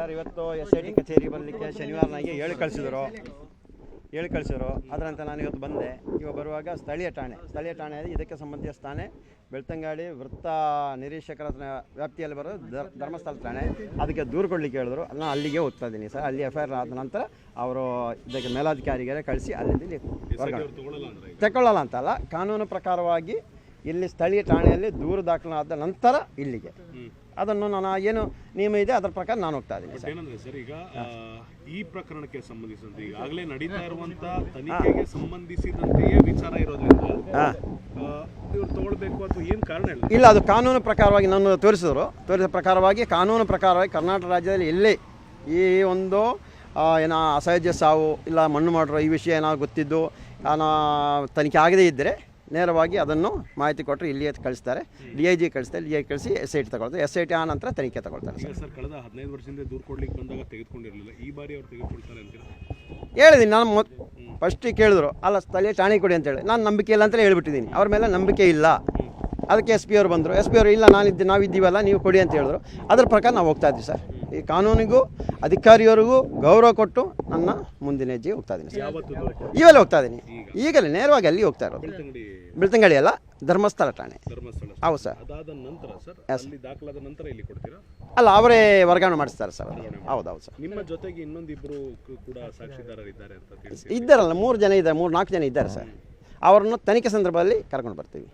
Sir ಇವತ್ತು SIT ಕಚೇರಿ ಬರಲಿಕ್ಕೆ ಶನಿವಾರ ನನಗೆ ಹೇಳಿ ಕಳಿಸಿದ್ರು. ಅದರಂತೆ ನಾನು ಇವತ್ತು ಬಂದೆ. ಇವಾಗ ಬರುವಾಗ ಸ್ಥಳೀಯ ಠಾಣೆಯಲ್ಲಿ ಇದಕ್ಕೆ ಸಂಬಂಧಿಸಿದ ಠಾಣೆ ಬೆಳ್ತಂಗಡಿ ವೃತ್ತ ನಿರೀಕ್ಷಕರ ವ್ಯಾಪ್ತಿಯಲ್ಲಿ ಬರೋ ಧರ್ಮಸ್ಥಳ ಠಾಣೆ. ಅದಕ್ಕೆ ದೂರು ಕೊಡಲಿಕ್ಕೆ ಹೇಳಿದ್ರು. ನಾನು ಅಲ್ಲಿಗೆ ಹೋಗ್ತಾ ಇದ್ದೀನಿ ಸರ್. ಅಲ್ಲಿ FIR ಆದ ನಂತರ ಅವರು ಇದಕ್ಕೆ ಮೇಲಾಧಿಕಾರಿಗೆ ಕಳಿಸಿ ಅಲ್ಲಿಂದ ತಗೊಳ್ಳಲ್ಲ ಅಂತಲ್ಲ, ಕಾನೂನು ಪ್ರಕಾರವಾಗಿ ಇಲ್ಲಿ ಸ್ಥಳೀಯ ಠಾಣೆಯಲ್ಲಿ ದೂರು ದಾಖಲಾದ ನಂತರ ಇಲ್ಲಿಗೆ ಅದನ್ನು ನಾನು ಏನು ನಿಯಮ ಇದೆ ಅದರ ಪ್ರಕಾರ ನಾನು ಹೋಗ್ತಾ ಇದ್ದೀನಿ ಸರ್. ಏನಂದ್ರೆ ಸರ್, ಈಗ ಈ ಪ್ರಕರಣಕ್ಕೆ ಸಂಬಂಧಿಸಿದಂತೆ ಈಗಾಗಲೇ ನಡೀತಾ ಇರುವಂತ ತನಿಖೆಗೆ ಸಂಬಂಧಿಸಿದಂತೆಯೇ ವಿಚಾರ ಇರೋದ್ರಿಂದ ಇವ್ರು ತಗೊಳ್ಬೇಕು ಅಥವಾ ಏನು ಕಾರಣ ಇಲ್ಲ, ಅದು ಕಾನೂನು ಪ್ರಕಾರವಾಗಿ ನಾನು ತೋರಿಸಿದ ಪ್ರಕಾರವಾಗಿ ಕಾನೂನು ಪ್ರಕಾರವಾಗಿ ಕರ್ನಾಟಕ ರಾಜ್ಯದಲ್ಲಿ ಎಲ್ಲೇ ಈ ಒಂದು ಏನೋ ಅಸಹಜ ಸಾವು ಇಲ್ಲ ಮಣ್ಣು ಮಾಡಿರೋ ಈ ವಿಷಯ ಏನಾದ್ರು ಗೊತ್ತಿದ್ದು ತನಿಖೆ ಆಗದೇ ಇದ್ದರೆ ನೇರವಾಗಿ ಅದನ್ನು ಮಾಹಿತಿ ಕೊಟ್ಟರೆ ಇಲ್ಲಿಯೇ ಕಳಿಸ್ತಾರೆ. DIG ಕಳಿಸ್ತಾರೆ. DIG ಕಳಿಸಿ SIT ತಗೊಳ್ತಾರೆ. SIT ಆ ನಂತರ ತನಿಖೆ ತಗೊಳ್ತಾರೆ ಸರ್. ಕಳೆದ 15 ವರ್ಷದಿಂದ ದೂರು ಕೊಡ್ಲಿಕ್ಕೆ ಬಂದಾಗ ತೆಗೆದುಕೊಂಡಿರಲಿಲ್ಲ, ಈ ಬಾರಿ ಅವ್ರು ತೆಗೆದುಕೊಳ್ತಾರೆ ಅಂತೀರಾ? ಹೇಳಿದ್ದೀನಿ ನಾನು ಫಸ್ಟಿಗೆ ಕೇಳಿದ್ರು, ಅಲ್ಲ ಸ್ಥಳೀಯ ಠಾಣೆ ಕೊಡಿ ಅಂತೇಳಿ. ನಾನು ನಂಬಿಕೆ ಇಲ್ಲ ಅಂತಲೇ ಹೇಳ್ಬಿಟ್ಟಿದ್ದೀನಿ. ಅವ್ರ ಮೇಲೆ ನಂಬಿಕೆ ಇಲ್ಲ. ಅದಕ್ಕೆ SP ಅವರು ಬಂದರು. SP ಅವರು ಇಲ್ಲ ನಾವಿದ್ದೀವಲ್ಲ ನೀವು ಕೊಡಿ ಅಂತ ಹೇಳಿದ್ರು. ಅದರ ಪ್ರಕಾರ ನಾವು ಹೋಗ್ತಾ ಇದ್ದೀವಿ ಸರ್. ಈ ಕಾನೂನಿಗೂ ಅಧಿಕಾರಿಯವರಿಗೂ ಗೌರವ ಕೊಟ್ಟು ನನ್ನ ಮುಂದಿನ ಹೆಜ್ಜೆ ಹೋಗ್ತಾ ಇದ್ದೀನಿ ಸರ್. ಇವೆಲ್ಲ ಹೋಗ್ತಾ ಇದ್ದೀನಿ ಈಗಲೇ ನೇರವಾಗಿ ಅಲ್ಲಿ ಹೋಗ್ತಾ ಇರೋದು. ಬೆಳ್ತಂಗಡಿ ಅಲ್ಲ, ಧರ್ಮಸ್ಥಳ ಠಾಣೆ. ಹೌದು ಸರ್. ಅಲ್ಲ, ಅವರೇ ವರ್ಗಾವಣೆ ಮಾಡಿಸ್ತಾರೆ ಸರ್. ಹೌದು ಸರ್. ನಿಮ್ಮ ಜೊತೆಗೆ ಇನ್ನೊಂದಿಬ್ಬರು ಕೂಡ ಸಾಕ್ಷಿದಾರರಿದ್ದಾರೆ ಅಂತ ಇದ್ದಾರಲ್ಲ, 3 ಜನ ಇದ್ದಾರೆ, 4 ಜನ ಇದ್ದಾರೆ ಸರ್. ಅವರನ್ನು ತನಿಖೆ ಸಂದರ್ಭದಲ್ಲಿ ಕರ್ಕೊಂಡು ಬರ್ತೀವಿ.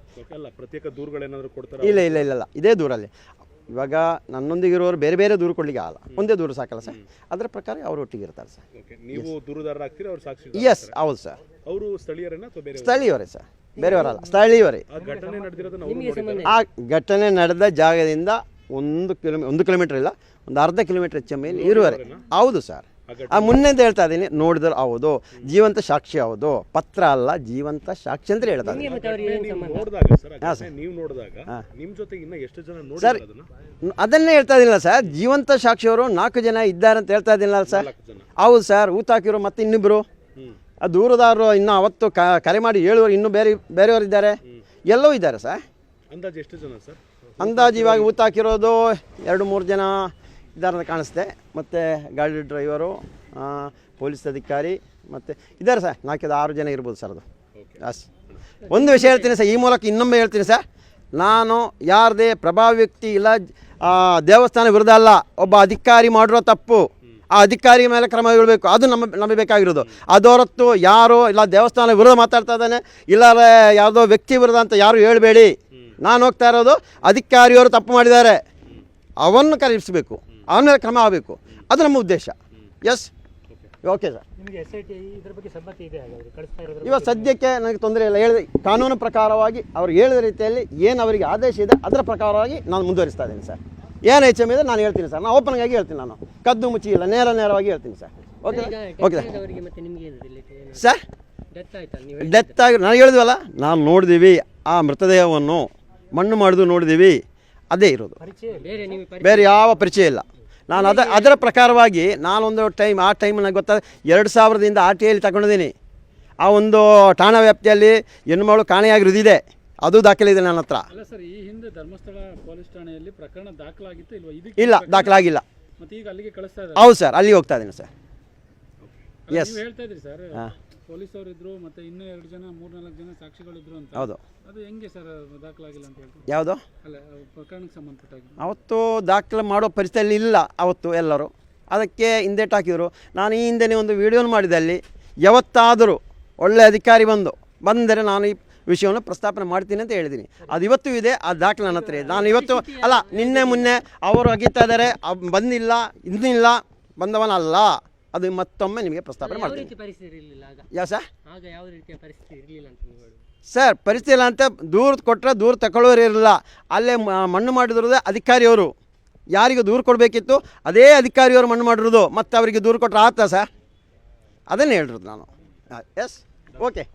ಪ್ರತ್ಯೇಕ ದೂರುಗಳೇನಾದರೂ ಕೊಡ್ತಾರೆ? ಇಲ್ಲ, ಇದೇ ದೂರಲ್ಲಿ. ಇವಾಗ ನನ್ನೊಂದಿಗಿರೋರು ಬೇರೆ ಬೇರೆ ದೂರು ಕೊಡಲಿಕ್ಕೆ ಆಗಲ್ಲ, ಒಂದೇ ದೂರು ಸಾಕಲ್ಲ ಸರ್. ಅದರ ಪ್ರಕಾರ ಅವರು ಒಟ್ಟಿಗೆ ಇರ್ತಾರೆ ಸರ್. ನೀವು ದೂರುದಾರರಾಗ್ತೀರಾ, ಅವ್ರು ಸಾಕ್ಷಿ? ಎಸ್, ಹೌದು ಸರ್. ಅವರು ಸ್ಥಳೀಯರೇನಾ ಅಥವಾ ಬೇರೆ? ಸ್ಥಳೀಯವರೇ ಸರ್, ಬೇರೆಯವರಲ್ಲ, ಸ್ಥಳೀಯವರೇ. ಆ ಘಟನೆ ನಡೆದ ಜಾಗದಿಂದ 1 ಕಿಲೋಮೀಟರ್ ಇಲ್ಲ, ಒಂದು ಅರ್ಧ ಕಿಲೋಮೀಟರ್ ಹೆಚ್ಚು ಮೇಲೆ ಇರುವರೆ. ಹೌದು ಸರ್. ಮುನ್ನೆಂತ ಹೇಳ್ತಾ ಇದ್ದೀನಿ, ನೋಡಿದ್ರೆ ಹೌದು, ಜೀವಂತ ಸಾಕ್ಷಿ. ಹೌದು, ಪತ್ರ ಅಲ್ಲ, ಜೀವಂತ ಸಾಕ್ಷಿ ಅಂತ ಹೇಳ್ತಾ ಇದ್ದೀನಿ ಸರ್. ಅದನ್ನೇ ಹೇಳ್ತಾ ಇದ್ದೀನಿಲ್ಲ ಸರ್, ಜೀವಂತ ಸಾಕ್ಷಿಯವರು 4 ಜನ ಇದ್ದಾರೆ ಅಂತ ಹೇಳ್ತಾ ಇದ್ದೀನಿಲ್ಲ ಸರ್. ಹೌದು ಸರ್. ಊತಾಕಿರೋ ಮತ್ತೆ ಇನ್ನಿಬ್ಬರು ದೂರದಾರರು ಇನ್ನೂ ಅವತ್ತು ಕರೆ ಮಾಡಿ ಹೇಳುವರು, ಇನ್ನೂ ಬೇರೆಯವರಿದ್ದಾರೆ, ಎಲ್ಲವೂ ಇದ್ದಾರೆ ಸರ್. ಅಂದಾಜು ಎಷ್ಟು ಜನ ಸರ್? ಅಂದಾಜು ಇವಾಗ ಊತಾಕಿರೋದು 2-3 ಜನ ಇದ್ದಾರೆ ಅಂತ ಕಾಣಿಸ್ತೆ. ಮತ್ತು ಗಾಡಿ ಡ್ರೈವರು, ಪೊಲೀಸ್ ಅಧಿಕಾರಿ ಮತ್ತು ಇದ್ದಾರೆ ಸರ್. 4-6 ಜನ ಇರ್ಬೋದು ಸರ್. ಅದು ಅಸ್ ಒಂದು ವಿಷಯ ಹೇಳ್ತೀನಿ ಸರ್, ಈ ಮೂಲಕ ಇನ್ನೊಮ್ಮೆ ಹೇಳ್ತೀನಿ ಸರ್. ನಾನು ಯಾರದೇ ಪ್ರಭಾವಿ ವ್ಯಕ್ತಿ ಇಲ್ಲ, ದೇವಸ್ಥಾನ ವಿರುದ್ಧ ಅಲ್ಲ. ಒಬ್ಬ ಅಧಿಕಾರಿ ಮಾಡಿರೋ ತಪ್ಪು, ಆ ಅಧಿಕಾರಿ ಮೇಲೆ ಕ್ರಮ ಇರಬೇಕು, ಅದು ನಮಗೆ ಬೇಕಾಗಿರೋದು. ಅದು ಹೊರತು ಯಾರು ಇಲ್ಲ ದೇವಸ್ಥಾನ ವಿರುದ್ಧ ಮಾತಾಡ್ತಾ ಇದ್ದಾನೆ, ಇಲ್ಲ ಯಾವುದೋ ವ್ಯಕ್ತಿ ವಿರುದ್ಧ ಅಂತ ಯಾರು ಹೇಳಬೇಡಿ. ನಾನು ಹೋಗ್ತಾ ಇರೋದು ಅಧಿಕಾರಿಯವರು ತಪ್ಪು ಮಾಡಿದ್ದಾರೆ, ಅವನ್ನು ಕರೆಯಿಸಬೇಕು, ಅವನ ಮೇಲೆ ಕ್ರಮ ಆಗಬೇಕು. ಅದು ನಮ್ಮ ಉದ್ದೇಶ. Yes, okay sir. ಇವಾಗ ಸದ್ಯಕ್ಕೆ ನನಗೆ ತೊಂದರೆ ಇಲ್ಲ. ಹೇಳಿದೆ ಕಾನೂನು ಪ್ರಕಾರವಾಗಿ ಅವ್ರು ಹೇಳಿದ ರೀತಿಯಲ್ಲಿ ಏನು ಅವರಿಗೆ ಆದೇಶ ಇದೆ ಅದರ ಪ್ರಕಾರವಾಗಿ ನಾನು ಮುಂದುವರಿಸ್ತಾ ಇದ್ದೀನಿ ಸರ್. ಏನು HM ಇದೆ ನಾನು ಹೇಳ್ತೀನಿ ಸರ್. ನಾನು ಓಪನ್ ಆಗಿ ಹೇಳ್ತೀನಿ, ನಾನು ಕದ್ದು ಮುಚ್ಚಿ ಇಲ್ಲ, ನೇರವಾಗಿ ಹೇಳ್ತೀನಿ sir. Okay okay sir. Death ಆಗಿ ನಾನು ಹೇಳಿದ್ವಲ್ಲ, ನಾವು ನೋಡಿದ್ದೀವಿ ಆ ಮೃತದೇಹವನ್ನು, ಮಣ್ಣು ಮಾಡಿದು ನೋಡಿದ್ದೀವಿ, ಅದೇ ಇರೋದು, ಬೇರೆ ಯಾವ ಪರಿಚಯ ಇಲ್ಲ. ನಾನು ಅದರ ಪ್ರಕಾರವಾಗಿ ನಾನೊಂದು ಟೈಮ್, ಆ ಟೈಮ್ ನನಗೆ ಗೊತ್ತಾದ 2000ದಿಂದ RTIಯಲ್ಲಿ ತಗೊಂಡಿದ್ದೀನಿ. ಆ ಒಂದು ಠಾಣಾ ವ್ಯಾಪ್ತಿಯಲ್ಲಿ ಹೆಣ್ಣುಮಗಳು ಕಾಣೆಯಾಗಿರೋದಿದೆ, ಅದು ದಾಖಲೆ ಇದೆ ನನ್ನ ಹತ್ರ. ಅಲ್ಲ ಸರ್, ಈ ಹಿಂದೆ ಧರ್ಮಸ್ಥಳ ಪೊಲೀಸ್ ಠಾಣೆಯಲ್ಲಿ ಪ್ರಕರಣ ದಾಖಲಾಗಿತ್ತು ಇಲ್ವಾ? ಇಲ್ಲ, ದಾಖಲಾಗಿಲ್ಲ. ಮತ್ತೆ ಈಗ ಅಲ್ಲಿಗೆ ಕಳಿಸ್ತಾ ಇದ್ದಾರೆ? ಹೌದು ಸರ್, ಅಲ್ಲಿ ಹೋಗ್ತಾ ಇದ್ದೀನಿ ಸರ್. ಎಸ್, ಹೇಳ್ತಾ ಇದ್ರಿ ಸರ್, ಪೊಲೀಸ್ ಅವರು ಇದ್ರು, ಮತ್ತೆ ಇನ್ನೂ 2 ಜನ 3-4 ಜನ ಸಾಕ್ಷಿಗಳಿದ್ರು ಅಂತ. ಹೌದು. ಅದು ಹೆಂಗೆ ಸರ್ ದಾಖಲಾಗಿಲ್ಲ ಅಂತ ಹೇಳ್ತಾರೆ? ಯಾವುದು? ಅಲ್ಲ, ಪ್ರಕರಣಕ್ಕೆ ಸಂಬಂಧಪಟ್ಟಾಗಿ ಅವತ್ತು ದಾಖಲೆ ಮಾಡೋ ಪರಿಸ್ಥಿತಿಯಲ್ಲಿ ಇಲ್ಲ ಅವತ್ತು ಎಲ್ಲರೂ. ಅದಕ್ಕೆ ಹಿಂದೇಟು ಹಾಕಿದರು. ನಾನು ಈ ಹಿಂದೆ ಒಂದು ವಿಡಿಯೋನು ಮಾಡಿದೆ. ಅಲ್ಲಿ ಯಾವತ್ತಾದರೂ ಒಳ್ಳೆ ಅಧಿಕಾರಿ ಬಂದರೆ ನಾನು ಈ ವಿಷಯವನ್ನು ಪ್ರಸ್ತಾಪನೆ ಮಾಡ್ತೀನಿ ಅಂತ ಹೇಳಿದ್ದೀನಿ. ಅದು ಇವತ್ತು ಇದೆ, ಆ ದಾಖಲೆ ನನ್ನ ಹತ್ರ ಇದೆ. ನಾನು ಇವತ್ತು ಅಲ್ಲ, ನಿನ್ನೆ ಮೊನ್ನೆ ಅವರು ಅಗಿತಾ ಇದ್ದಾರೆ, ಬಂದಿಲ್ಲ, ಇನ್ನಿಲ್ಲ, ಬಂದವನಲ್ಲ, ಅದು ಮತ್ತೊಮ್ಮೆ ನಿಮಗೆ ಪ್ರಸ್ತಾಪನೆ ಮಾಡ್ತೀನಿ. ಯಾವ ಸರ್? ಸರ್, ಪರಿಸ್ಥಿತಿ ಇಲ್ಲ ಅಂತ ದೂರು ಕೊಟ್ಟರೆ ದೂರು ತಗೊಳ್ಳೋರು ಇರಲಿಲ್ಲ. ಅಲ್ಲೇ ಮಣ್ಣು ಮಾಡಿರೋದೇ ಅಧಿಕಾರಿಯವರು. ಯಾರಿಗೂ ದೂರು ಕೊಡಬೇಕಿತ್ತು ಅದೇ ಅಧಿಕಾರಿಯವರು ಮಣ್ಣು ಮಾಡಿರೋದು, ಮತ್ತು ಅವರಿಗೆ ದೂರು ಕೊಟ್ಟರೆ ಆತ ಸರ್. ಅದನ್ನೇ ಹೇಳಿರೋದು ನಾನು. Yes, okay.